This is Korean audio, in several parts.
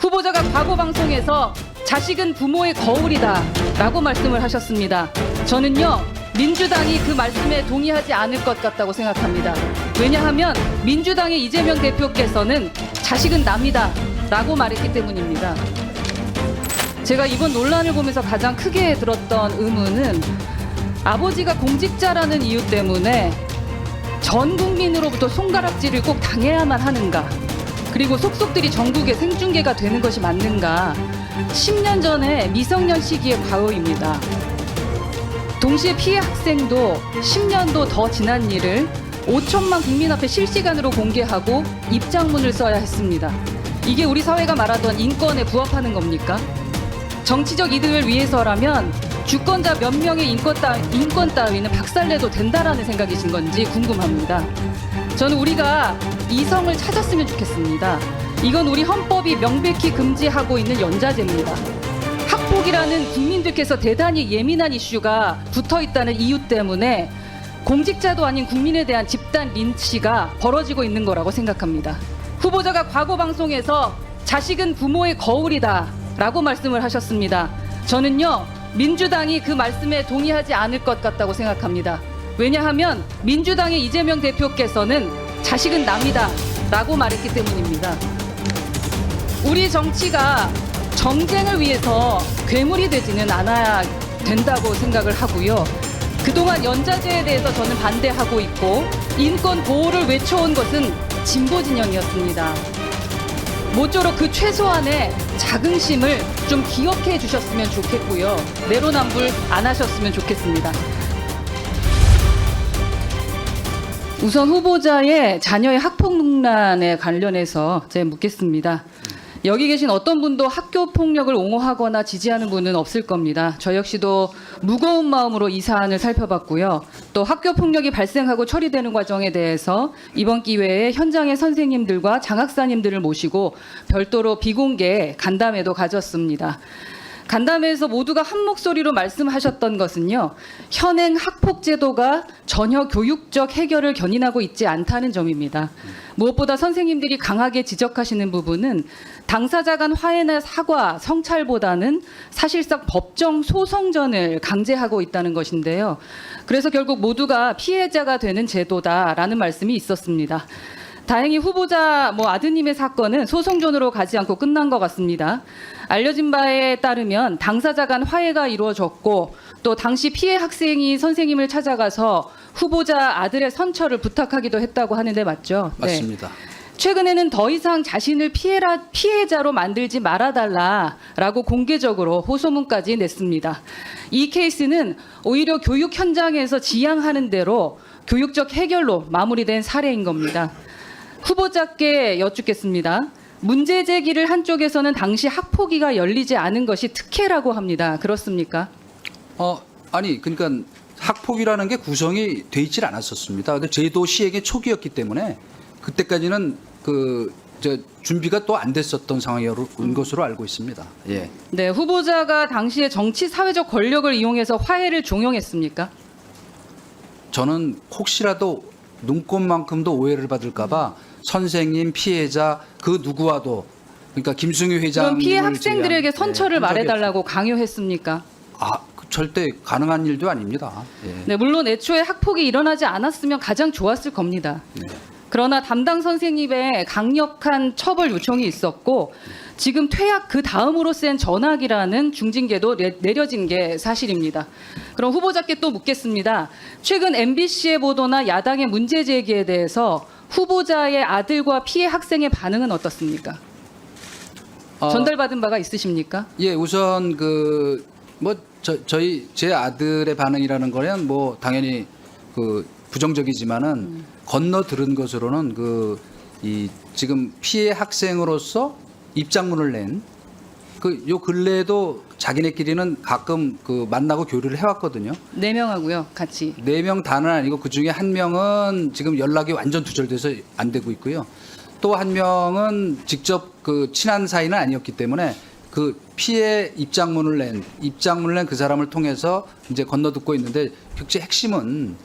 후보자가 과거 방송에서 자식은 부모의 거울이다 라고 말씀을 하셨습니다. 저는요, 민주당이 그 말씀에 동의하지 않을 것 같다고 생각합니다. 왜냐하면 민주당의 이재명 대표께서는 자식은 남이다 라고 말했기 때문입니다. 제가 이번 논란을 보면서 가장 크게 들었던 의문은 아버지가 공직자라는 이유 때문에 전 국민으로부터 손가락질을 꼭 당해야만 하는가, 그리고 속속들이 전국에 생중계가 되는 것이 맞는가. 10년 전에 미성년 시기의 과거입니다. 동시에 피해 학생도 10년도 더 지난 일을 5천만 국민 앞에 실시간으로 공개하고 입장문을 써야 했습니다. 이게 우리 사회가 말하던 인권에 부합하는 겁니까? 정치적 이득을 위해서라면 주권자 몇 명의 인권 따위는 박살내도 된다라는 생각이신 건지 궁금합니다. 저는 우리가 이성을 찾았으면 좋겠습니다. 이건 우리 헌법이 명백히 금지하고 있는 연좌제입니다. 학폭이라는 국민들께서 대단히 예민한 이슈가 붙어 있다는 이유 때문에 공직자도 아닌 국민에 대한 집단 린치가 벌어지고 있는 거라고 생각합니다. 후보자가 과거 방송에서 자식은 부모의 거울이다 라고 말씀을 하셨습니다. 저는요, 민주당이 그 말씀에 동의하지 않을 것 같다고 생각합니다. 왜냐하면 민주당의 이재명 대표께서는 자식은 남이다 라고 말했기 때문입니다. 우리 정치가 정쟁을 위해서 괴물이 되지는 않아야 된다고 생각을 하고요. 그동안 연좌제에 대해서 저는 반대하고 있고 인권 보호를 외쳐온 것은 진보 진영이었습니다. 모쪼록 그 최소한의 자긍심을 좀 기억해 주셨으면 좋겠고요. 내로남불 안 하셨으면 좋겠습니다. 우선 후보자의 자녀의 학폭 논란에 관련해서 제가 묻겠습니다. 여기 계신 어떤 분도 학교 폭력을 옹호하거나 지지하는 분은 없을 겁니다. 저 역시도 무거운 마음으로 이 사안을 살펴봤고요. 또 학교 폭력이 발생하고 처리되는 과정에 대해서 이번 기회에 현장의 선생님들과 장학사님들을 모시고 별도로 비공개 간담회도 가졌습니다. 간담회에서 모두가 한 목소리로 말씀하셨던 것은요, 현행 학폭 제도가 전혀 교육적 해결을 견인하고 있지 않다는 점입니다. 무엇보다 선생님들이 강하게 지적하시는 부분은 당사자 간 화해나 사과, 성찰보다는 사실상 법정 소송전을 강제하고 있다는 것인데요. 그래서 결국 모두가 피해자가 되는 제도다라는 말씀이 있었습니다. 다행히 후보자 아드님의 사건은 소송전으로 가지 않고 끝난 것 같습니다. 알려진 바에 따르면 당사자 간 화해가 이루어졌고 또 당시 피해 학생이 선생님을 찾아가서 후보자 아들의 선처를 부탁하기도 했다고 하는데 맞죠? 맞습니다. 네. 최근에는 더 이상 자신을 피해자로 만들지 말아달라라고 공개적으로 호소문까지 냈습니다. 이 케이스는 오히려 교육 현장에서 지향하는 대로 교육적 해결로 마무리된 사례인 겁니다. 후보자께 여쭙겠습니다. 문제 제기를 한쪽에서는 당시 학폭위가 열리지 않은 것이 특혜라고 합니다. 그렇습니까? 아니 그러니까 학폭이라는 게 구성이 돼 있질 않았었습니다. 근데 제도 시행의 초기였기 때문에 그때까지는 준비가 또 안 됐었던 상황인 것으로 알고 있습니다. 예. 네, 후보자가 당시에 정치 사회적 권력을 이용해서 화해를 종용했습니까? 저는 혹시라도 눈꽃만큼도 오해를 받을까봐 선생님, 피해자 그 누구와도 그러니까 김승유 회장 그럼 피해 학생들에게 선처를 말해달라고 강요했습니까? 절대 가능한 일도 아닙니다. 예. 네, 물론 애초에 학폭이 일어나지 않았으면 가장 좋았을 겁니다. 네. 그러나 담당 선생님의 강력한 처벌 요청이 있었고 지금 퇴학 그 다음으로 센 전학이라는 중징계도 내려진 게 사실입니다. 그럼 후보자께 또 묻겠습니다. 최근 MBC의 보도나 야당의 문제 제기에 대해서 후보자의 아들과 피해 학생의 반응은 어떻습니까? 전달받은 바가 있으십니까? 예, 우선 제 아들의 반응이라는 거는 당연히 부정적이지만은 건너 들은 것으로는 지금 피해 학생으로서 입장문을 낸 요 근래에도 자기네끼리는 가끔 만나고 교류를 해왔거든요. 4명하고요, 같이. 4명 다는 아니고 그 중에 1명은 지금 연락이 완전 두절돼서 안 되고 있고요. 또 1명은 직접 친한 사이는 아니었기 때문에 피해 입장문을 낸 그 사람을 통해서 이제 건너 듣고 있는데 결국 핵심은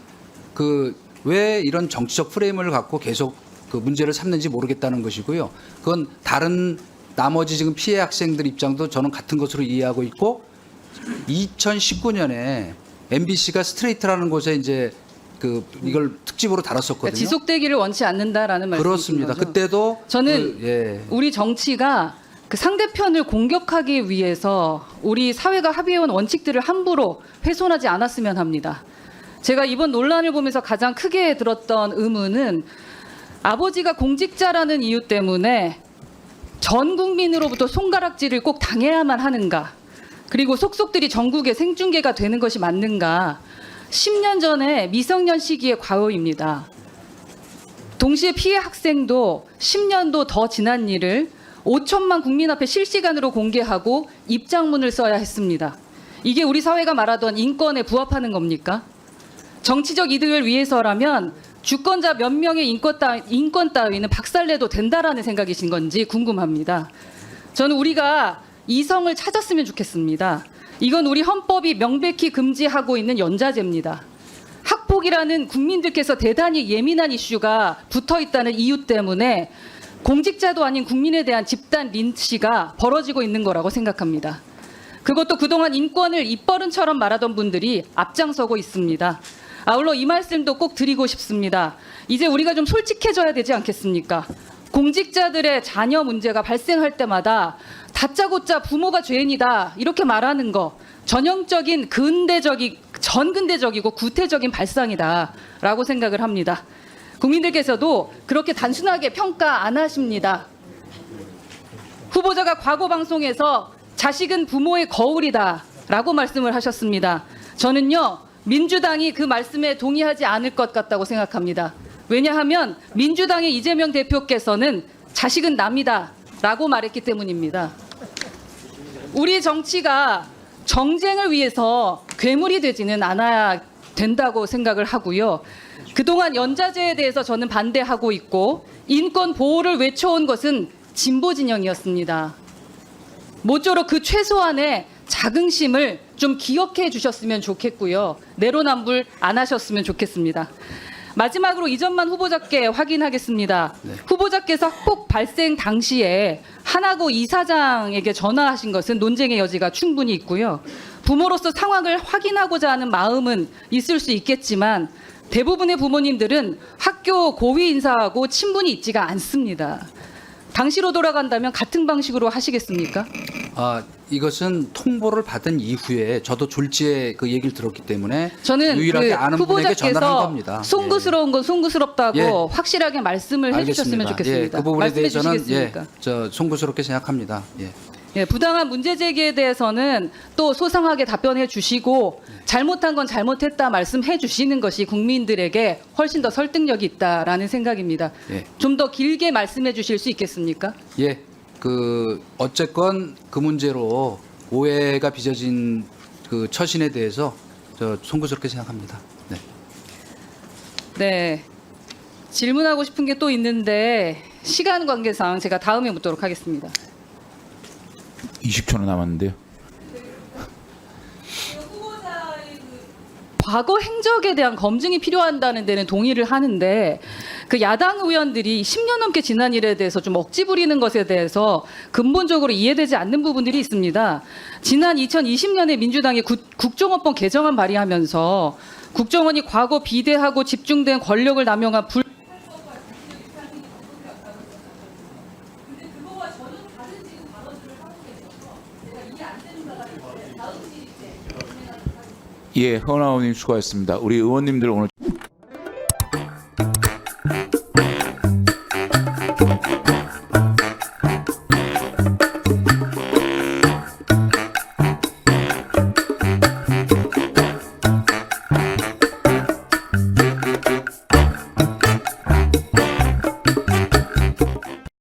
왜 이런 정치적 프레임을 갖고 계속 문제를 삼는지 모르겠다는 것이고요. 그건 다른 나머지 지금 피해 학생들 입장도 저는 같은 것으로 이해하고 있고 2019년에 MBC가 스트레이트라는 곳에 이제 이걸 특집으로 다뤘었거든요. 그러니까 지속되기를 원치 않는다라는 말씀이신 그렇습니다. 거죠? 그때도 저는 예. 우리 정치가 그 상대편을 공격하기 위해서 우리 사회가 합의해온 원칙들을 함부로 훼손하지 않았으면 합니다. 제가 이번 논란을 보면서 가장 크게 들었던 의문은 아버지가 공직자라는 이유 때문에 전 국민으로부터 손가락질을 꼭 당해야만 하는가? 그리고 속속들이 전국에 생중계가 되는 것이 맞는가? 10년 전에 미성년 시기의 과오입니다. 동시에 피해 학생도 10년도 더 지난 일을 5천만 국민 앞에 실시간으로 공개하고 입장문을 써야 했습니다. 이게 우리 사회가 말하던 인권에 부합하는 겁니까? 정치적 이득을 위해서라면 주권자 몇 명의 인권 따위는 박살내도 된다라는 생각이신 건지 궁금합니다. 저는 우리가 이성을 찾았으면 좋겠습니다. 이건 우리 헌법이 명백히 금지하고 있는 연좌제입니다. 학폭이라는 국민들께서 대단히 예민한 이슈가 붙어 있다는 이유 때문에 공직자도 아닌 국민에 대한 집단 린치가 벌어지고 있는 거라고 생각합니다. 그것도 그동안 인권을 입버릇처럼 말하던 분들이 앞장서고 있습니다. 아울러 이 말씀도 꼭 드리고 싶습니다. 이제 우리가 좀 솔직해져야 되지 않겠습니까? 공직자들의 자녀 문제가 발생할 때마다 다짜고짜 부모가 죄인이다 이렇게 말하는 거 전형적인 전근대적이고 구태적인 발상이다라고 생각을 합니다. 국민들께서도 그렇게 단순하게 평가 안 하십니다. 후보자가 과거 방송에서 자식은 부모의 거울이다라고 말씀을 하셨습니다. 저는요 민주당이 그 말씀에 동의하지 않을 것 같다고 생각합니다. 왜냐하면 민주당의 이재명 대표께서는 자식은 남이다라고 말했기 때문입니다. 우리 정치가 정쟁을 위해서 괴물이 되지는 않아야 된다고 생각을 하고요. 그동안 연좌제에 대해서 저는 반대하고 있고 인권 보호를 외쳐온 것은 진보 진영이었습니다. 모쪼록 그 최소한의 자긍심을 좀 기억해 주셨으면 좋겠고요. 내로남불 안 하셨으면 좋겠습니다. 마지막으로 이 점만 후보자께 확인하겠습니다. 네. 후보자께서 학폭 발생 당시에 하나고 이사장에게 전화하신 것은 논쟁의 여지가 충분히 있고요. 부모로서 상황을 확인하고자 하는 마음은 있을 수 있겠지만 대부분의 부모님들은 학교 고위 인사하고 친분이 있지가 않습니다. 당시로 돌아간다면 같은 방식으로 하시겠습니까? 이것은 통보를 받은 이후에 저도 졸지에 그 얘기를 들었기 때문에 저는 유일하게 그 아는 분에게 전화를 한 후보자께서 겁니다. 송구스러운 건 송구스럽다고 예. 확실하게 말씀을 해주셨으면 좋겠습니다. 그 부분에 말씀해 대해서는 주시겠습니까? 저 송구스럽게 생각합니다. 예. 예, 부당한 문제 제기에 대해서는 또 소상하게 답변해 주시고 잘못한 건 잘못했다 말씀해 주시는 것이 국민들에게 훨씬 더 설득력이 있다라는 생각입니다. 예. 좀 더 길게 말씀해 주실 수 있겠습니까? 예, 어쨌건 그 문제로 오해가 빚어진 그 처신에 대해서 저 송구스럽게 생각합니다. 네. 네. 질문하고 싶은 게 또 있는데 시간 관계상 제가 다음에 묻도록 하겠습니다. 20초나 남았는데요. 과거 행적에 대한 검증이 필요하다는 데는 동의를 하는데 그 야당 의원들이 10년 넘게 지난 일에 대해서 좀 억지 부리는 것에 대해서 근본적으로 이해되지 않는 부분들이 있습니다. 지난 2020년에 민주당이 국정원법 개정안 발의하면서 국정원이 과거 비대하고 집중된 권력을 남용한 예, 허나우님 수고하셨습니다. 우리 의원님들 오늘